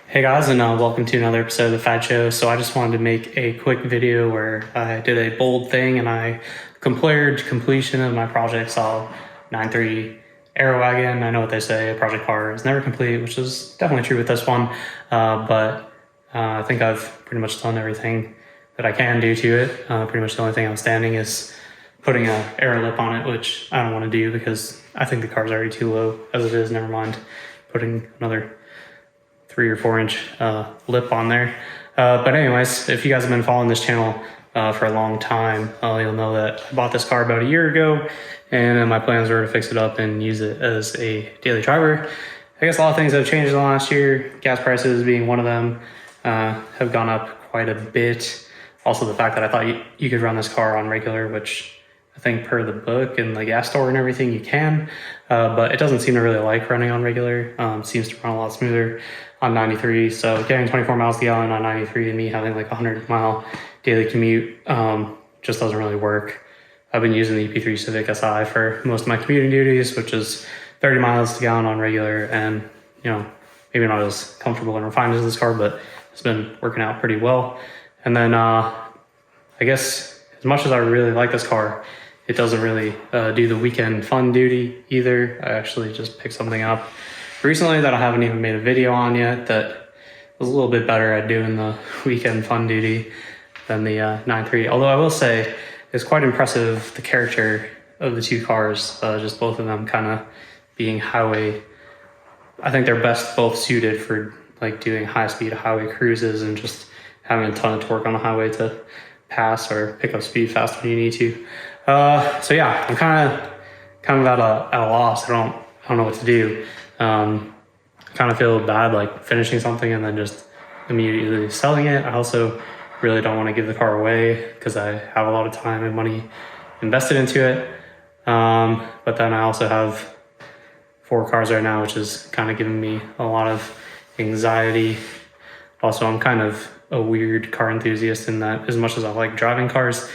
Hey guys, and welcome to another episode of The Fad Show. So I just wanted to make a quick video where I did a bold thing and I compared completion of my project Saab 9.3 Aero wagon. I know what they say, a project car is never complete, which is definitely true with this one. But I think I've pretty much done everything that I can do to it. Pretty much the only thing outstanding is putting an aero lip on it, which I don't want to do because I think the car's already too low as it is. Never mind putting another 3 or 4 inch lip on there. But anyways, if you guys have been following this channel for a long time, you'll know that I bought this car about a year ago, and my plans were to fix it up and use it as a daily driver. I guess a lot of things have changed in the last year. Gas prices being one of them have gone up quite a bit. Also the fact that I thought you could run this car on regular, which I think per the book and the gas store and everything you can, but it doesn't seem to really like running on regular. Seems to run a lot smoother on 93. So getting 24 miles a gallon on 93 and me having like a 100-mile daily commute just doesn't really work. I've been using the EP3 Civic Si for most of my commuting duties, which is 30 miles a gallon on regular, and maybe not as comfortable and refined as this car, but it's been working out pretty well. And then I guess as much as I really like this car, it doesn't really do the weekend fun duty either. I actually just picked something up recently that I haven't even made a video on yet that was a little bit better at doing the weekend fun duty than the 9.3. Although I will say it's quite impressive, the character of the two cars, just both of them kind of being highway. I think they're best both suited for like doing high speed highway cruises and just having a ton of torque on the highway to pass or pick up speed fast when you need to. So yeah, I'm kind of at a loss. I don't know what to do. Kind of feel bad like finishing something and then just immediately selling it. I also really don't want to give the car away because I have a lot of time and money invested into it. But then I also have 4 cars right now, which is kind of giving me a lot of anxiety. Also, I'm kind of a weird car enthusiast in that as much as I like driving cars,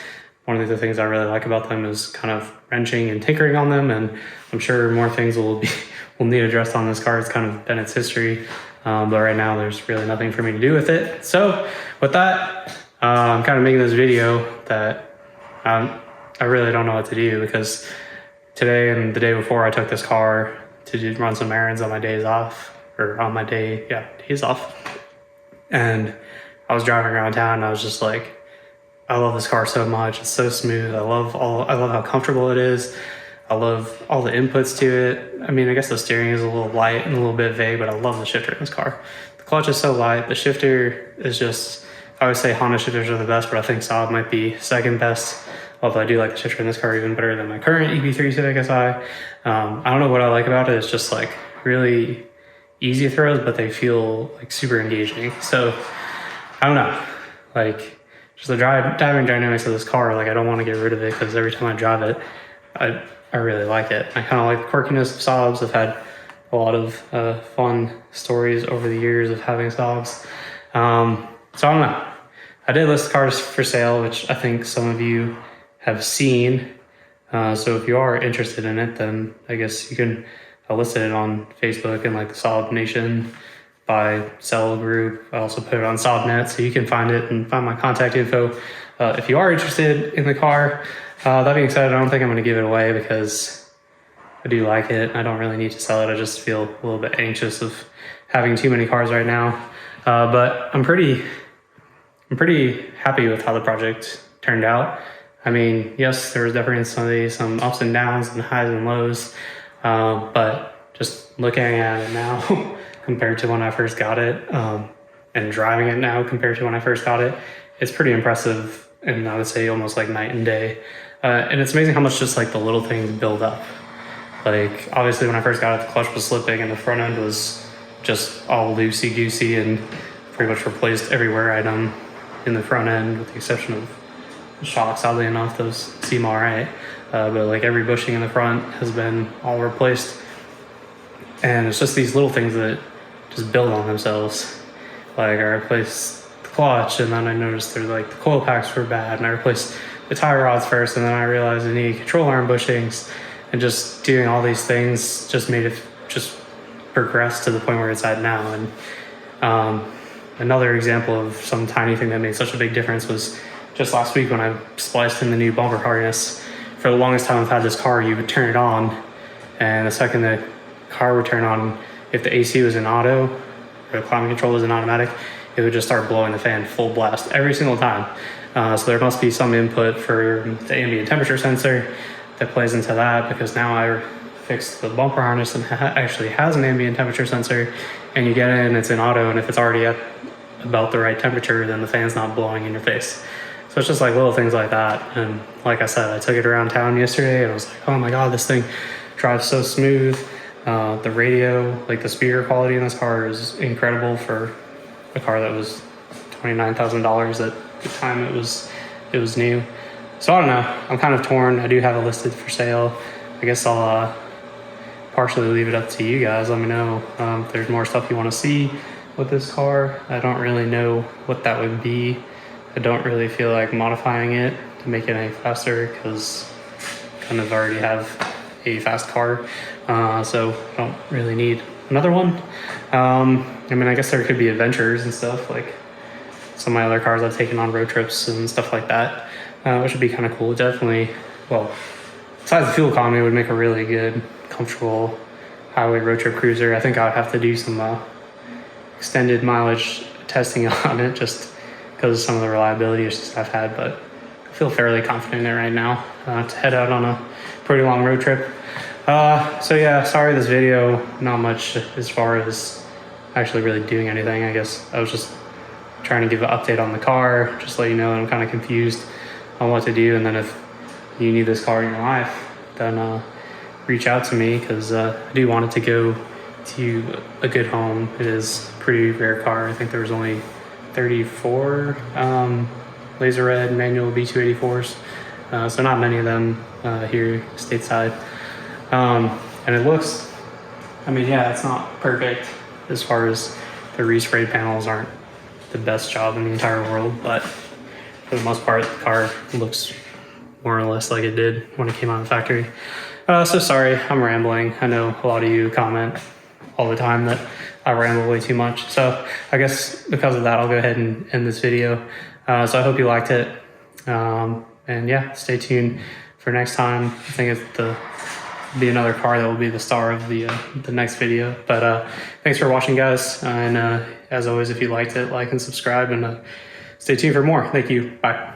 one of the things I really like about them is kind of wrenching and tinkering on them, and I'm sure more things will need addressed on this car. It's kind of been its history, but right now there's really nothing for me to do with it. So with that, I'm kind of making this video that I really don't know what to do, because today and the day before I took this car to run some errands on my days off, days off, and I was driving around town and I was just like, I love this car so much. It's so smooth. I love how comfortable it is. I love all the inputs to it. I mean, I guess the steering is a little light and a little bit vague, but I love the shifter in this car. The clutch is so light. The shifter is just, I always say Honda shifters are the best, but I think Saab might be second best. Although I do like the shifter in this car even better than my current EP3 Civic Si. I don't know what I like about it. It's just like really easy throws, but they feel like super engaging. So I don't know, like just the driving dynamics of this car, like I don't want to get rid of it because every time I drive it, I really like it. I kind of like the quirkiness of Saabs. I've had a lot of fun stories over the years of having Saabs. So I don't know. I did list cars for sale, which I think some of you have seen. So if you are interested in it, then I guess you can list it on Facebook and like the Saab Nation buy sell group. I also put it on SaabNet, so you can find it and find my contact info if you are interested in the car. That being said, I don't think I'm going to give it away because I do like it. I don't really need to sell it. I just feel a little bit anxious of having too many cars right now. But I'm pretty happy with how the project turned out. I mean, yes, there was definitely some ups and downs and highs and lows, but just looking at it now compared to when I first got it, and driving it now compared to when I first got it, it's pretty impressive, and I would say almost like night and day. And it's amazing how much just like the little things build up. Like obviously when I first got it, the clutch was slipping and the front end was just all loosey-goosey and pretty much replaced every wear item in the front end with the exception of shocks. Oddly enough, those seem all right. But like every bushing in the front has been all replaced. And it's just these little things that just build on themselves. Like I replaced the clutch, and then I noticed there's like the coil packs were bad, and I replaced the tie rods first, and then I realized I needed control arm bushings, and just doing all these things just made it just progress to the point where it's at now. And Another example of some tiny thing that made such a big difference was just last week when I spliced in the new bumper harness. For the longest time I've had this car, you would turn it on, and the second the car would turn on, if the AC was in auto, or the climate control was in automatic, it would just start blowing the fan full blast every single time. So there must be some input for the ambient temperature sensor that plays into that, because now I fixed the bumper harness and actually has an ambient temperature sensor, and you get in and it's in auto, and if it's already at about the right temperature, then the fan's not blowing in your face. So it's just like little things like that. And like I said, I took it around town yesterday and I was like, oh my God, this thing drives so smooth. The radio, like the speaker quality in this car is incredible for a car that was $29,000 at the time it was new. So I don't know, I'm kind of torn. I do have it listed for sale. I guess I'll partially leave it up to you guys. Let me know if there's more stuff you want to see with this car. I don't really know what that would be. I don't really feel like modifying it to make it any faster, because I kind of already have a fast car, so I don't really need another one. I mean, I guess there could be adventures and stuff, like some of my other cars I've taken on road trips and stuff like that, which would be kind of cool. Definitely, well, besides the fuel economy, it would make a really good, comfortable highway road trip cruiser. I think I would have to do some extended mileage testing on it, just because of some of the reliability issues I've had, but I feel fairly confident in it right now to head out on a pretty long road trip. So yeah, sorry this video, not much as far as actually really doing anything. I guess I was just trying to give an update on the car, just let you know that I'm kind of confused on what to do, and then if you need this car in your life, then reach out to me, because I do want it to go to a good home. It is a pretty rare car. I think there was only 34 laser red manual B284s, so not many of them here stateside. And it looks, I mean, yeah, it's not perfect as far as the resprayed panels aren't the best job in the entire world, but for the most part, the car looks more or less like it did when it came out of the factory. So sorry, I'm rambling. I know a lot of you comment all the time that I ramble way too much. So I guess because of that, I'll go ahead and end this video. So I hope you liked it. And yeah, stay tuned for next time. I think it's be another car that will be the star of the next video. But thanks for watching, guys. And as always, if you liked it, like and subscribe, and stay tuned for more. Thank you. Bye.